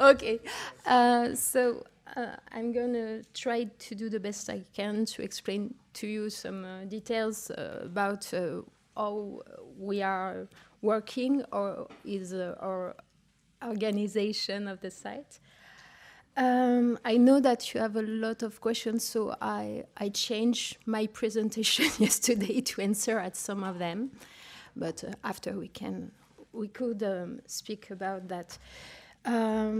Okay, I'm gonna try to do the best I can to explain to you some details about how we are working or is our organization of the site. I know that you have a lot of questions, so I changed my presentation yesterday to answer at some of them, but after we could speak about that.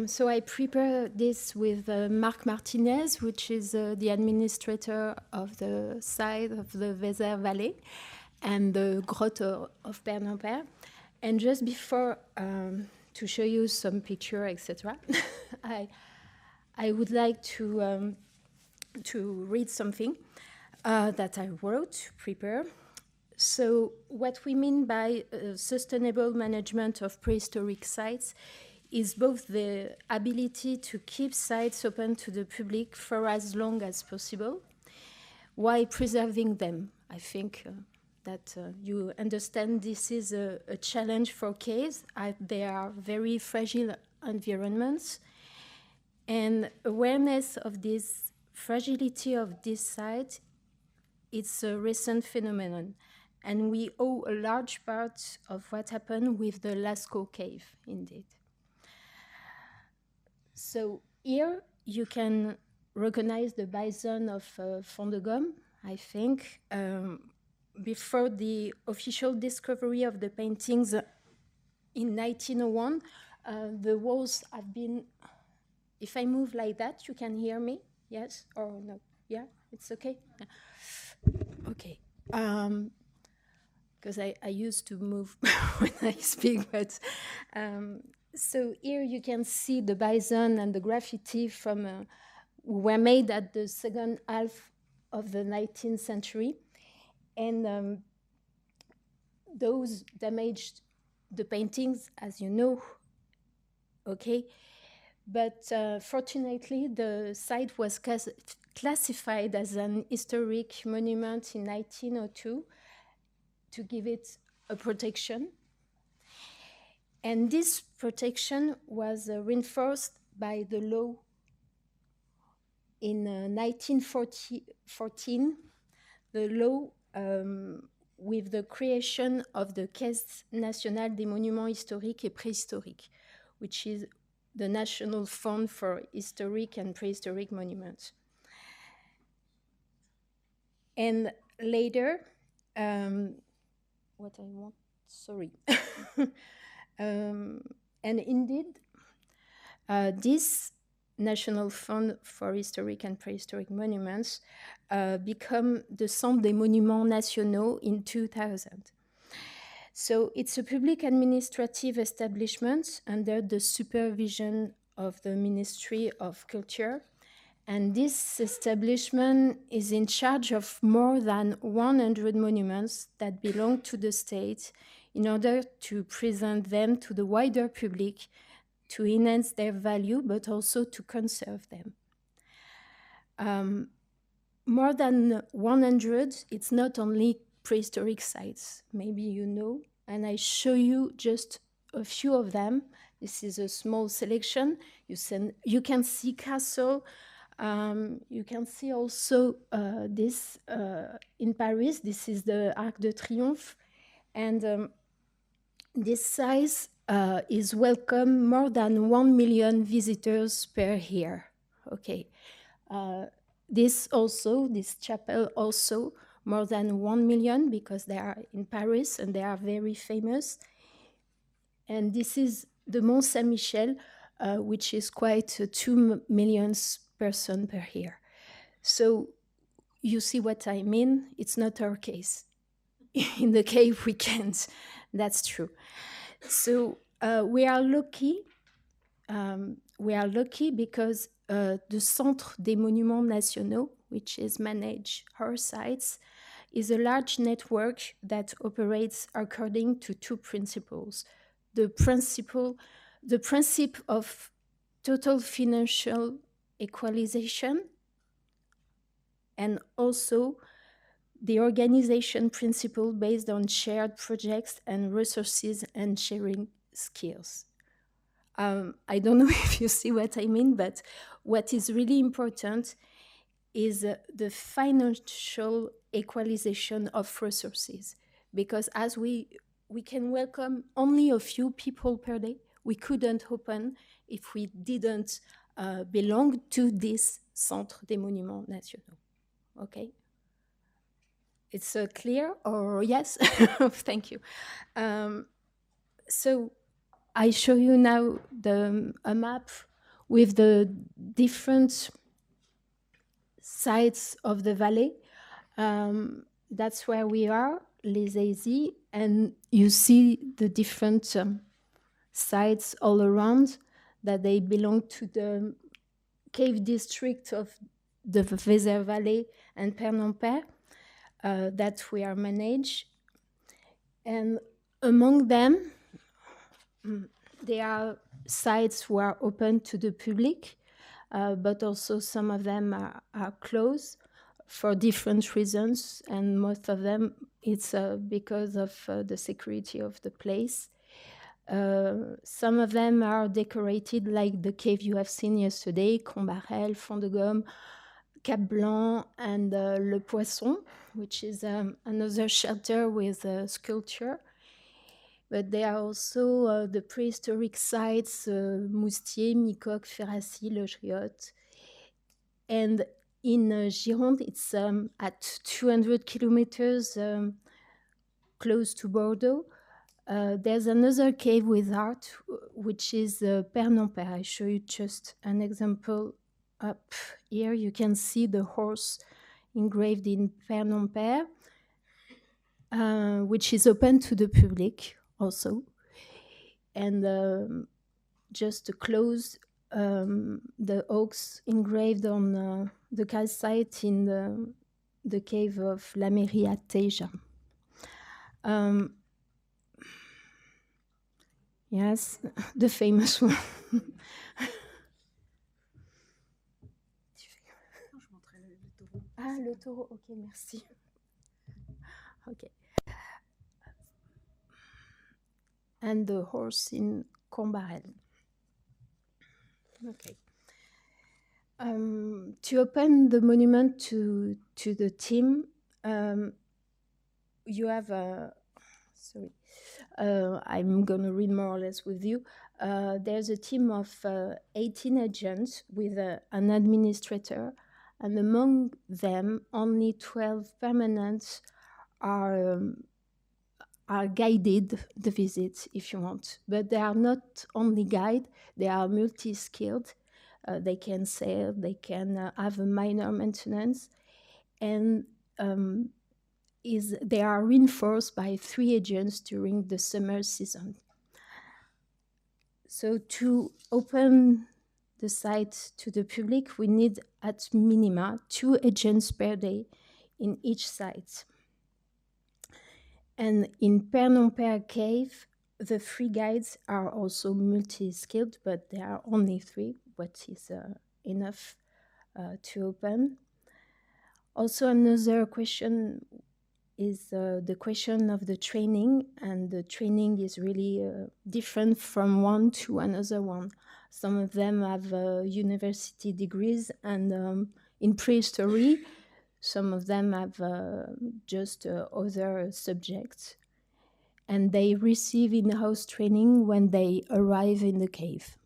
So I prepared this with Marc Martinez, which is the administrator of the site of the Vézère Valley and the Grotte of Père. And just before to show you some picture, etc., I would like to read something that I wrote to prepare. So what we mean by sustainable management of prehistoric sites is both the ability to keep sites open to the public for as long as possible while preserving them. I think that you understand this is a challenge for caves. They are very fragile environments, and awareness of this fragility of this site, it's a recent phenomenon. And we owe a large part of what happened with the Lascaux cave, indeed. So here you can recognize the bison of Fond-de-Gomme, I think. Before the official discovery of the paintings in 1901, the walls have been, if I move like that, you can hear me? Yes or no? Yeah, it's okay? Yeah. Okay. Because I used to move when I speak, but so here you can see the bison and the graffiti from were made at the second half of the 19th century, and those damaged the paintings, as you know. Okay, but fortunately, the site was classified as an historic monument in 1902 to give it a protection. And this protection was reinforced by the law in 1914, the law with the creation of the Caisse nationale des monuments historiques et préhistoriques, which is the National Fund for Historic and Prehistoric Monuments. And later, what I want, sorry. And indeed, this National Fund for Historic and Prehistoric Monuments become the Centre des Monuments Nationaux in 2000. So it's a public administrative establishment under the supervision of the Ministry of Culture. And this establishment is in charge of more than 100 monuments that belong to the state in order to present them to the wider public, to enhance their value, but also to conserve them. More than 100, it's not only prehistoric sites, maybe you know, and I show you just a few of them. This is a small selection. You can see castle. You can see also this in Paris. This is the Arc de Triomphe. And this size is welcome more than 1 million visitors per year. Okay. This chapel also, more than 1 million because they are in Paris and they are very famous. And this is the Mont Saint-Michel, which is quite 2 million person per year. So you see what I mean? It's not our case. In the cave we can't. That's true. So we are lucky. We are lucky because the Centre des Monuments Nationaux, which is manage our sites, is a large network that operates according to two principles. The principle of total financial equalization, and also the organization principle based on shared projects and resources and sharing skills. I don't know if you see what I mean, but what is really important is the financial equalization of resources. Because as we can welcome only a few people per day, we couldn't open if we didn't belong to this Centre des Monuments Nationaux. Okay? It's clear, or yes? Thank you. So I show you now a map with the different sides of the valley. That's where we are, les Eyzies, and you see the different sites all around that they belong to the cave district of the Vézère Valley and Père-Nompère that we are managed. And among them, there are sites who are open to the public, but also some of them are closed for different reasons, and most of them it's because of the security of the place. Some of them are decorated like the cave you have seen yesterday, Combarel, Fond de Gomme, Cap Blanc, and Le Poisson, which is another shelter with a sculpture. But there are also the prehistoric sites, Moustier, Micoque, Ferracy, Le Griotte. And in Gironde, it's at 200 kilometers close to Bordeaux. There's another cave with art, which is Père-Nompère. I show you just an example up here. You can see the horse engraved in Père-Nompère, which is open to the public also. And just to close, the oaks engraved on the calcite in the cave of La Mairie at Teja. Yes, the famous one. Ah, le taureau, ok, merci. Okay. And the horse in Combarel. Okay. To open the monument to the team, you have a, sorry, I'm going to read more or less with you. There's a team of 18 agents with an administrator, and among them, only 12 permanents are guided the visit, if you want. But they are not only guide, they are multi-skilled. They can sail, they can have a minor maintenance, and they are reinforced by 3 agents during the summer season. So to open the site to the public, we need at minima 2 agents per day in each site. And in Père-Nompère Cave, the 3 guides are also multi-skilled, but there are only 3, what is enough to open. Also, another question is the question of the training, and the training is really different from one to another one. Some of them have university degrees, and in prehistory, some of them have just other subjects. And they receive in-house training when they arrive in the cave.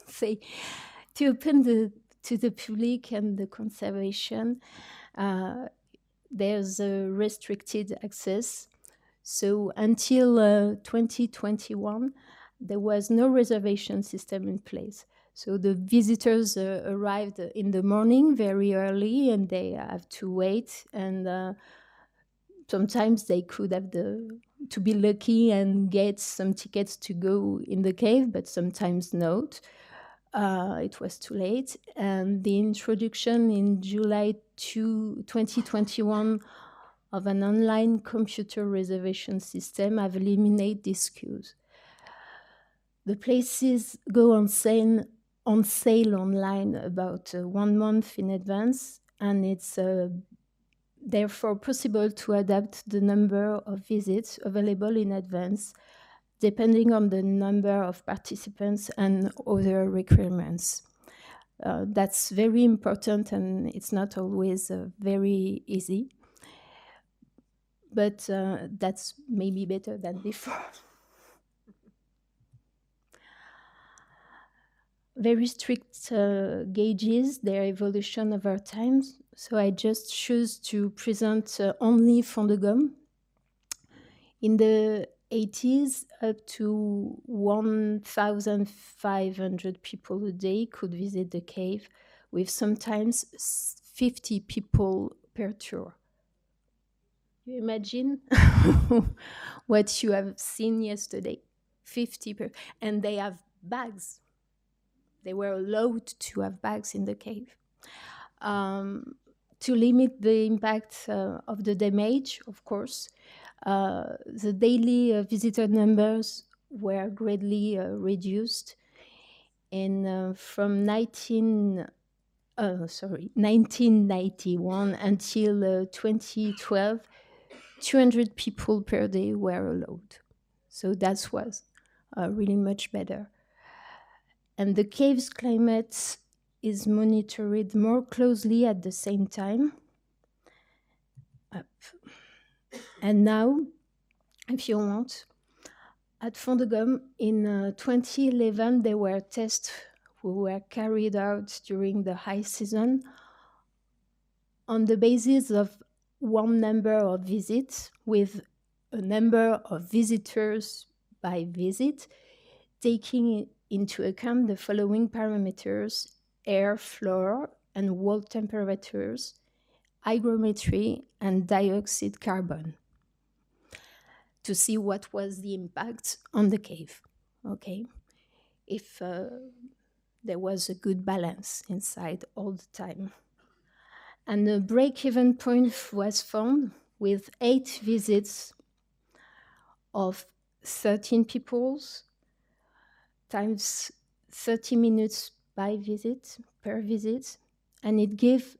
Say, to open to the public and the conservation, there's a restricted access. So until 2021, there was no reservation system in place. So the visitors arrived in the morning very early, and they have to wait. And sometimes they could have to be lucky and get some tickets to go in the cave, but sometimes not. It was too late. And the introduction in July 2021 of an online computer reservation system have eliminated these queues. The places go on sale online about 1 month in advance, and it's therefore possible to adapt the number of visits available in advance depending on the number of participants and other requirements. That's very important, and it's not always very easy, but that's maybe better than before. Very strict gauges their evolution over time, so I just choose to present only fond de gomme. In the 80s, up to 1,500 people a day could visit the cave, with sometimes 50 people per tour. You imagine what you have seen yesterday, 50 per, and they have bags. They were allowed to have bags in the cave. To limit the impact of the damage, of course, the daily visitor numbers were greatly reduced. And from 1991 until 2012, 200 people per day were allowed. So that was really much better. And the cave's climate is monitored more closely at the same time. Up. And now, if you want, at Fond de Gomme in 2011, there were tests who were carried out during the high season on the basis of one number of visits with a number of visitors by visit, taking into account the following parameters: air, floor, and wall temperatures, hygrometry, and dioxide carbon, to see what was the impact on the cave, okay? If there was a good balance inside all the time. And a break-even point was found with 8 visits of 13 people times 30 minutes per visit, and it gave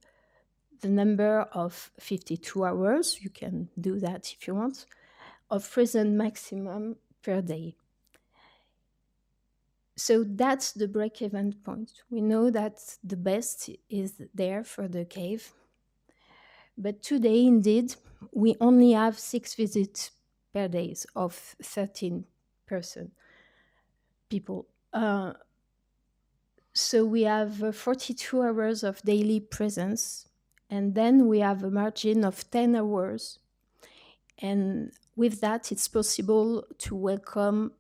the number of 52 hours, you can do that if you want, of present maximum per day. So that's the break-even point. We know that the best is there for the cave, but today, indeed, we only have 6 visits per day of 13 people. So we have 42 hours of daily presence, and then we have a margin of 10 hours. And with that, it's possible to welcome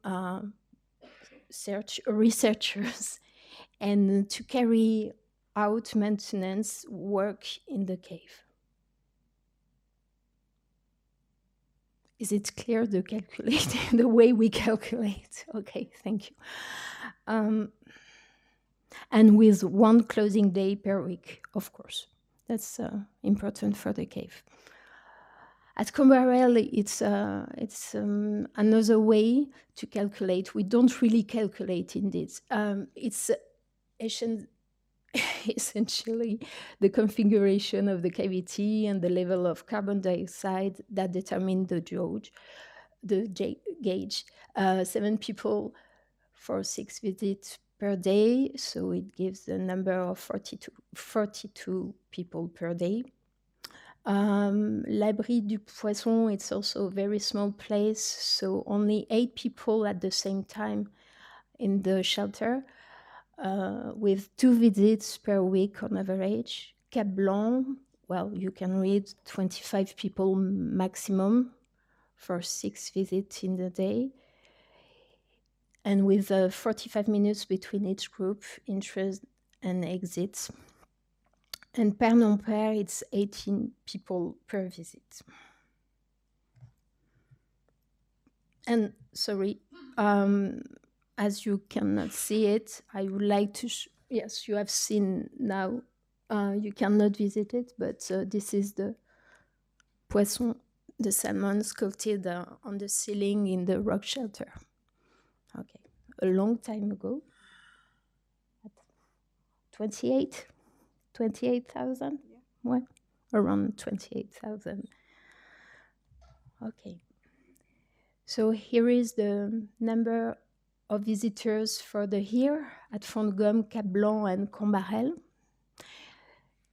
researchers and to carry out maintenance work in the cave. Is it clear, the way we calculate? Okay, thank you. And with 1 closing day per week, of course. That's important for the cave. At Combarel, it's another way to calculate. We don't really calculate indeed. It's essentially the configuration of the cavity and the level of carbon dioxide that determine the gauge. 7 people for 6 visits per day, so it gives a number of 42 people per day. L'Abri du Poisson, it's also a very small place, so only 8 people at the same time in the shelter, with 2 visits per week on average. Cap Blanc, well, you can read 25 people maximum for 6 visits in the day, and with 45 minutes between each group, interest and exits. And Père-non-Père, it's 18 people per visit. And sorry, as you cannot see it, I would like to, yes, you have seen now, you cannot visit it, but this is the poisson, the salmon sculpted on the ceiling in the rock shelter. Okay, a long time ago, 28,000? well, around 28,000. Okay. So here is the number of visitors for the year at Fond de Gomme, Cap Blanc, and Combarel.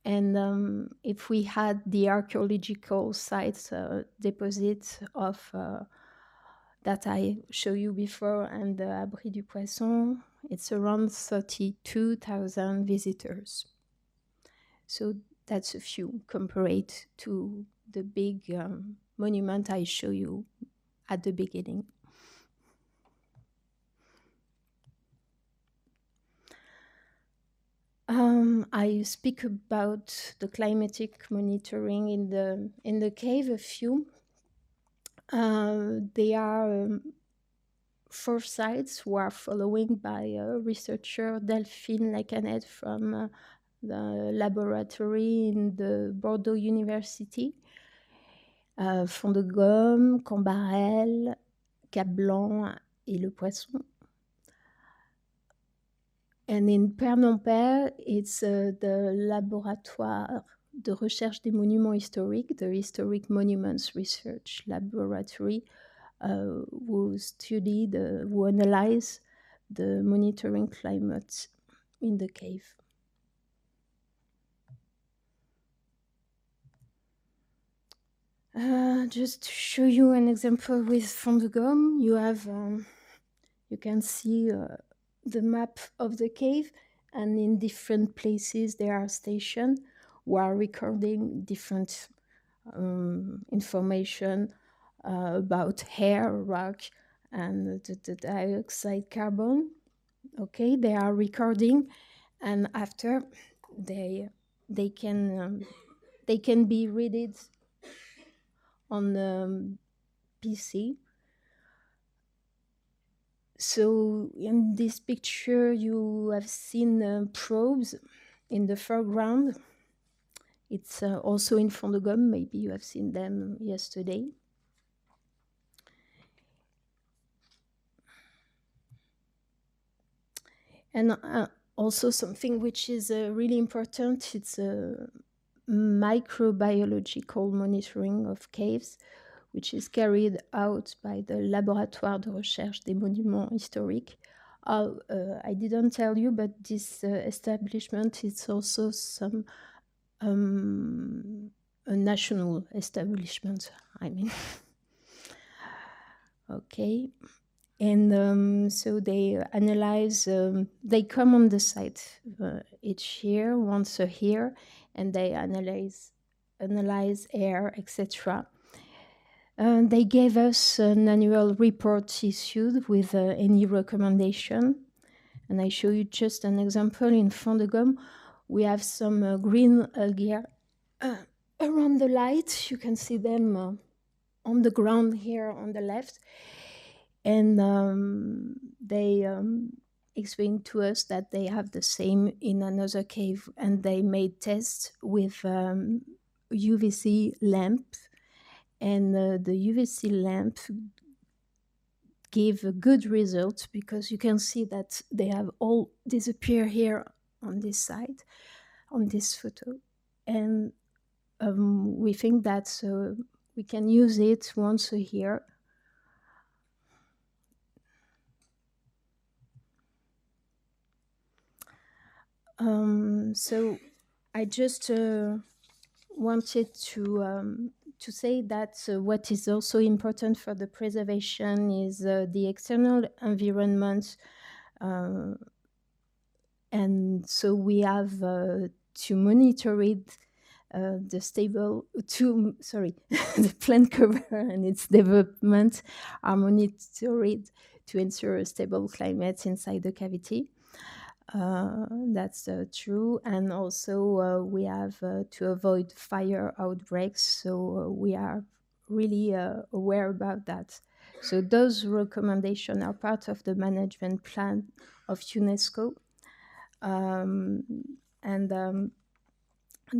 And if we had the archaeological sites deposit of that I showed you before and the Abri du Poisson, it's around 32,000 visitors. So that's a few compared to the big monument I showed you at the beginning. I speak about the climatic monitoring in the cave a few. They are 4 sites who are following by researcher Delphine Lacanet from the laboratory in the Bordeaux University. Fond de Gomme, Combarel, Cap Blanc et Le Poisson. And in Père-non-Père, it's the Laboratoire de Recherche des Monuments Historiques, the Historic Monuments Research Laboratory, who studied, who analyzed the monitoring climate in the cave. Just to show you an example with Fond de Gomme, you have, you can see the map of the cave, and in different places there are stations who are recording different information about air, rock, and the dioxide carbon. Okay, they are recording, and after they can be read on the PC. So in this picture, you have seen probes in the foreground. It's also in Fond de Gomme. Maybe you have seen them yesterday. And also something which is really important, it's a microbiological monitoring of caves, which is carried out by the Laboratoire de Recherche des Monuments Historiques. I didn't tell you, but this establishment is also a national establishment, I mean. Okay. And so they analyze, they come on the site each year, once a year, and they analyze air, etc. They gave us an annual report issued with any recommendation. And I show you just an example in Fond de Gomme. We have some green algae around the light. You can see them on the ground here on the left. And they explained to us that they have the same in another cave, and they made tests with UVC lamp, and the UVC lamp gave a good result, because you can see that they have all disappear here on this side, on this photo. And we think that we can use it once a year. So I just wanted to say that what is also important for the preservation is the external environment, and so we have to monitor it, the plant cover and its development are monitored to ensure a stable climate inside the cavity. That's true. And also we have to avoid fire outbreaks. So we are really aware about that. So those recommendations are part of the management plan of UNESCO. And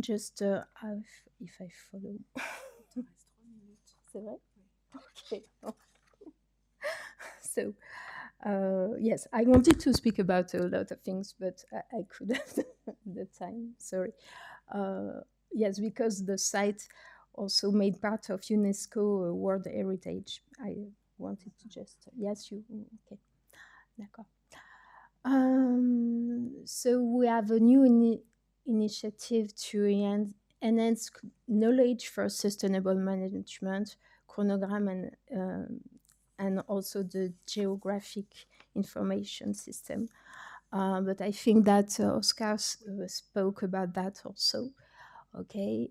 just if I follow. Okay. So. Yes, I wanted to speak about a lot of things, but I couldn't at the time. Sorry. yes, because the site also made part of UNESCO World Heritage. I wanted to just, yes, you, okay, d'accord. So we have a new initiative to enhance knowledge for sustainable management, chronogram, and also the geographic information system. But I think that Oscar spoke about that also. Okay.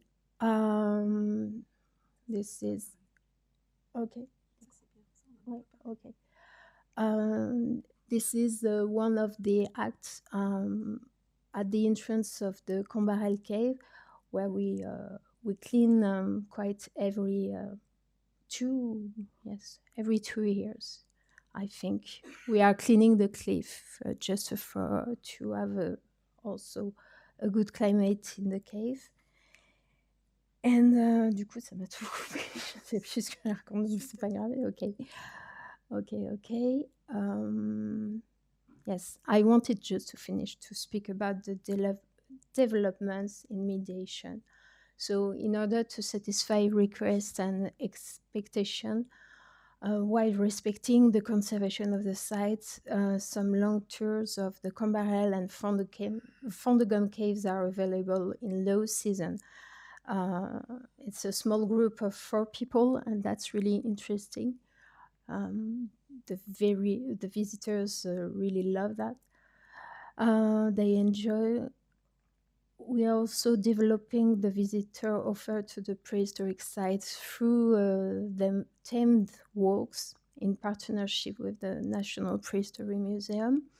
This is okay. Okay. This is one of the acts at the entrance of the Cambarel cave, where we clean quite every every 2 years. I think we are cleaning the cliff just to have also a good climate in the cave. And du coup, ça m'a tout coupé. Je ne sais plus ce que je raconte, mais c'est pas grave. Okay. Yes, I wanted just to finish to speak about the developments in mediation. So in order to satisfy requests and expectation, while respecting the conservation of the sites, some long tours of the Cambarel and Fondegum caves are available in low season. It's a small group of 4 people, and that's really interesting. The visitors really love that. They enjoy. We are also developing the visitor offer to the prehistoric sites through the themed walks in partnership with the National Prehistory Museum.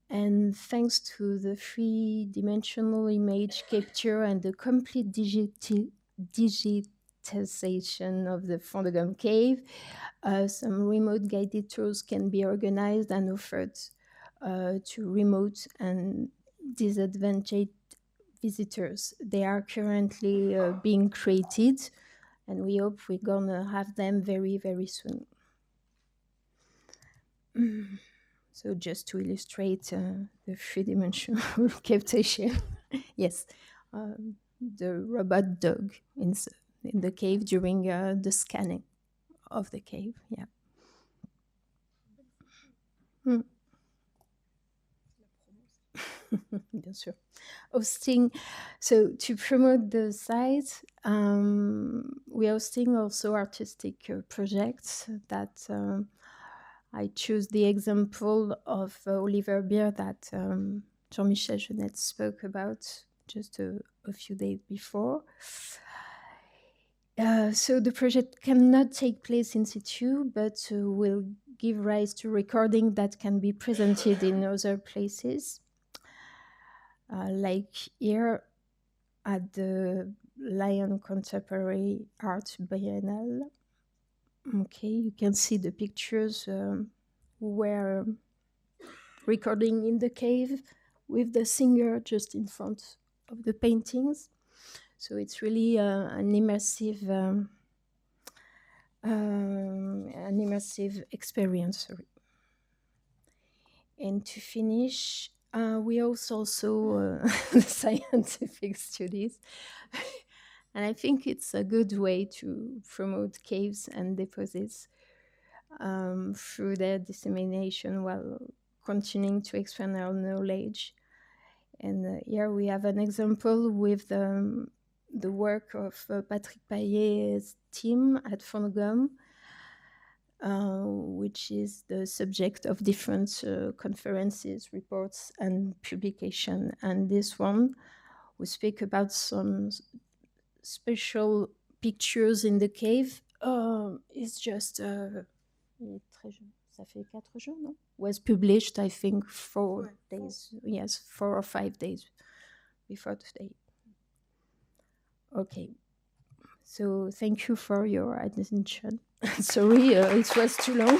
And thanks to the 3-dimensional image capture and the complete digitization of the Fondegum cave, some remote guided tours can be organized and offered to remote and disadvantaged visitors. They are currently being created, and we hope we're gonna have them very, very soon. So just to illustrate the 3-dimensional captation, yes, the robot dog in the cave during the scanning of the cave, yeah. Bien sûr. Hosting, so to promote the site, we're hosting also artistic projects that I choose the example of Oliver Beer that Jean-Michel Jeunette spoke about just a few days before. So the project cannot take place in situ, but will give rise to recording that can be presented in other places. Like here at the Lyon Contemporary Art Biennale. Okay, you can see the pictures were recording in the cave with the singer just in front of the paintings. So it's really an immersive experience. Sorry. And to finish, we also the scientific studies. And I think it's a good way to promote caves and deposits through their dissemination while continuing to expand our knowledge. And here we have an example with the work of Patrick Paillet's team at Fondegum, which is the subject of different conferences, reports, and publication. And this one, we speak about some special pictures in the cave. It's just ça fait 4 jours, no? Was published, I think, 4 days. Yes, 4 or 5 days before today. Okay. So thank you for your attention. Sorry, it was too long.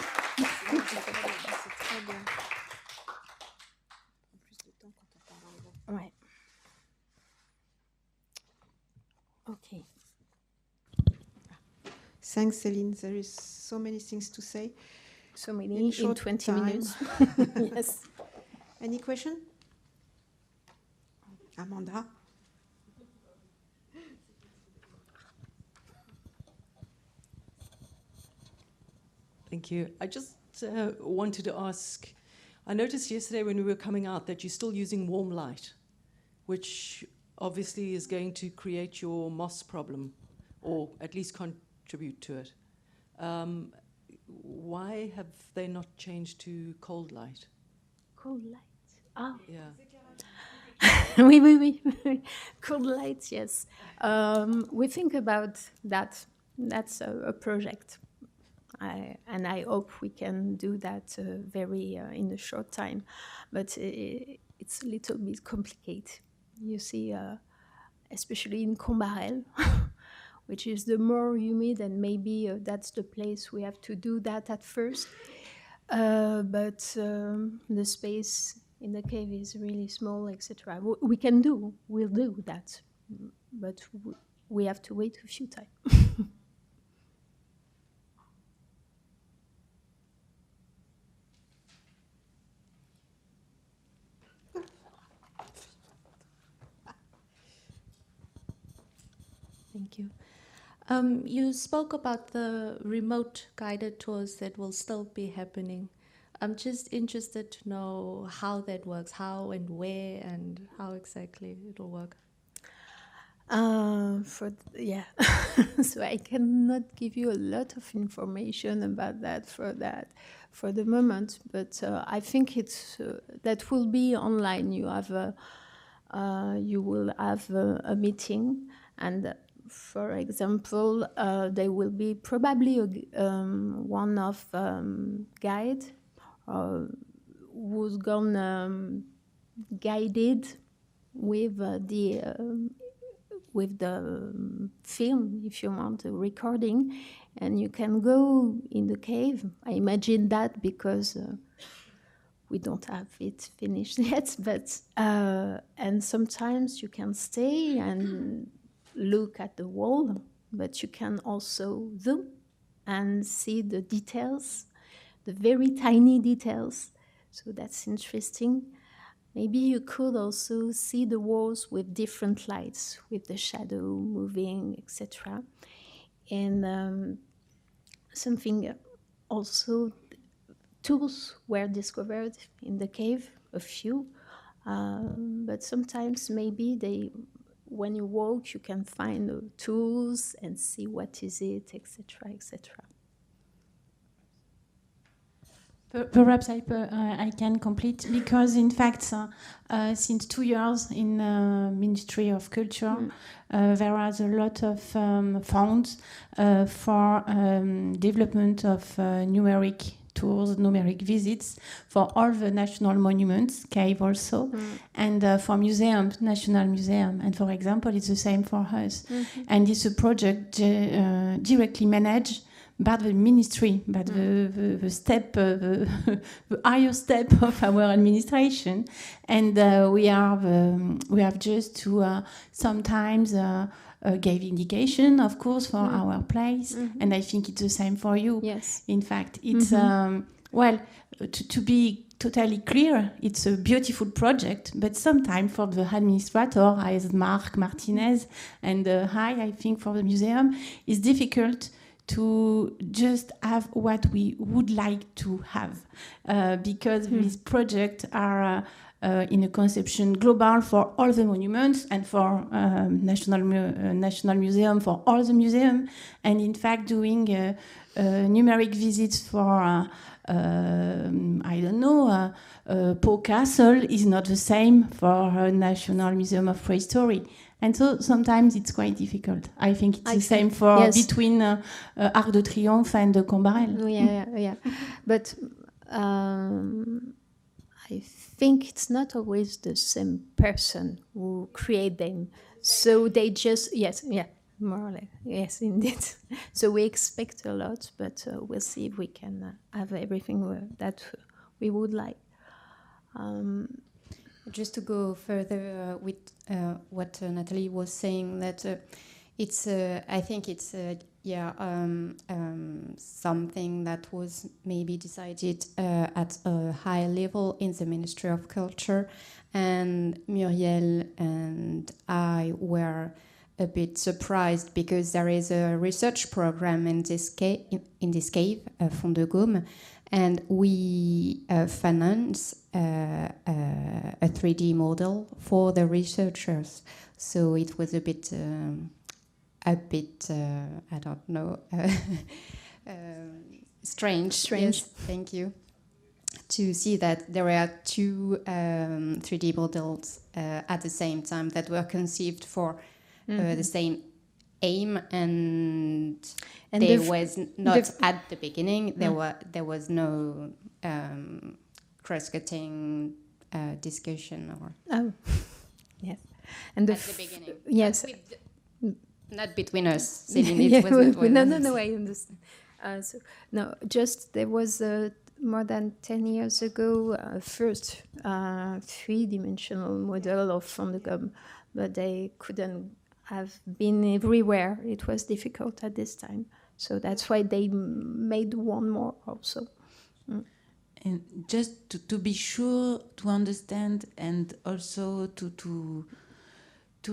Ouais. Okay. Thanks, Céline. There is so many things to say. So many in 20 minutes. Yes. Any question? Amanda? Thank you. I just wanted to ask, I noticed yesterday when we were coming out that you're still using warm light, which obviously is going to create your moss problem, or at least contribute to it. Why have they not changed to cold light? Cold light. Oh. Yeah. Oui, oui, oui. Cold light, yes. We think about that. That's a project. And I hope we can do that very in a short time. But it's a little bit complicated. You see, especially in Combarel, which is the more humid, and maybe that's the place we have to do that at first. But the space in the cave is really small, etc. We'll do that, but we have to wait a few times. Thank you. You spoke about the remote guided tours that will still be happening. I'm just interested to know how that works, how and where and how exactly it'll work. So I cannot give you a lot of information about that for the moment, but I think it's that will be online. You will have a meeting, and for example, there will be probably one of guide who's gonna guided with the film, if you want, a recording, and you can go in the cave. I imagine that because we don't have it finished yet, but and sometimes you can stay and look at the wall, but you can also zoom and see the details, the very tiny details. So that's interesting. Maybe you could also see the walls with different lights, with the shadow moving, etc. And something also, tools were discovered in the cave, a few, but sometimes maybe when you walk, you can find the tools and see what is it, etc., etc. Perhaps I can complete, because in fact, since 2 years in Ministry of Culture, there are a lot of funds for development of numeric tours, numeric visits for all the national monuments, cave also, and for museums, national museum. And for example, it's the same for us. And it's a project directly managed by the ministry, but the step, the higher step of our administration, and we have just to sometimes give indication, of course, for our place, and I think it's the same for you. Yes. In fact, it's well, to be totally clear, it's a beautiful project, but sometimes for the administrator, as Marc Martinez, and I think for the museum, it's difficult to just have what we would like to have, because these projects are in a conception global for all the monuments and for National Museum for all the museums, and in fact doing numeric visits for I don't know, Pau Castle is not the same for National Museum of Prehistoric. And so sometimes it's quite difficult. I think it's the same for between Arc de Triomphe and Combarel. Yeah. But I think it's not always the same person who create them. So they just, more or less. Yes, indeed. So we expect a lot, but we'll see if we can have everything that we would like. Just to go further with what Nathalie was saying, that it's I think it's something that was maybe decided at a high level in the Ministry of Culture, and Muriel and I were a bit surprised because there is a research program in this cave, Fond de Gaume, and we finance a 3D model for the researchers. So it was a bit I don't know, strange. Yes, thank you. To see that there were two 3D models at the same time that were conceived for the same aim, and there was not at the beginning. There was no cross-cutting discussion or. Oh, yes, and at the beginning. Yes. Not between us, Céline. It was no, I understand. No, just there was more than 10 years ago, first three-dimensional model of Fond de Gaume, but they couldn't have been everywhere. It was difficult at this time, so that's why they made one more also. And just to be sure to understand, and also to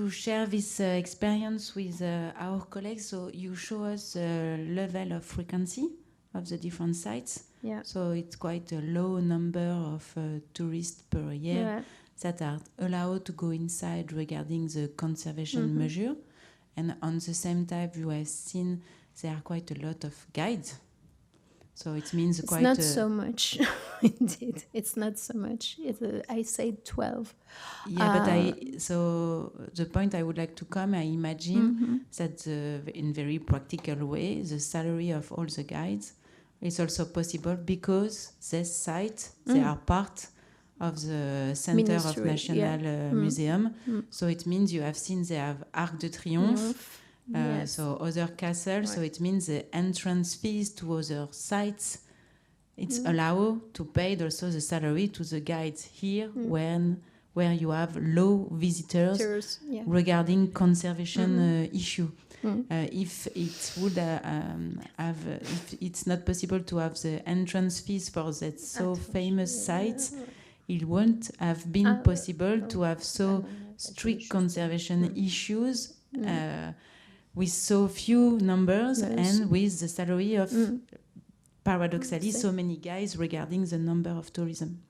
share this experience with our colleagues. So you show us the level of frequency of the different sites. Yeah. So it's quite a low number of tourists per year that are allowed to go inside regarding the conservation measure. And on the same time, you have seen there are quite a lot of guides. So it means it's not so much. Indeed, it's not so much. I say 12. Yeah, but so the point I would like to come, I imagine that in very practical way, the salary of all the guides is also possible because this site, they are part of the Center of National Museum. So it means you have seen they have Arc de Triomphe. So other castles, so it means the entrance fees to other sites, it's allowed to pay also the salary to the guides here where you have low visitors regarding conservation issue. If it would if it's not possible to have the entrance fees for that so famous site, it won't have been possible to have so strict conservation issues with so few numbers and with the salary of paradoxally so many guys regarding the number of tourism.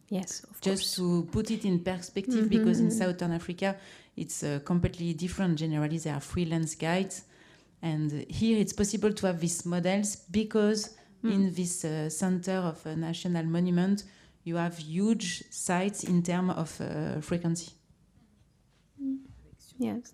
Yes, of just course. to put it in perspective, because in Southern Africa it's completely different. Generally they are freelance guides, and here it's possible to have these models because in this center of a national monument you have huge sites in terms of frequency. Yes.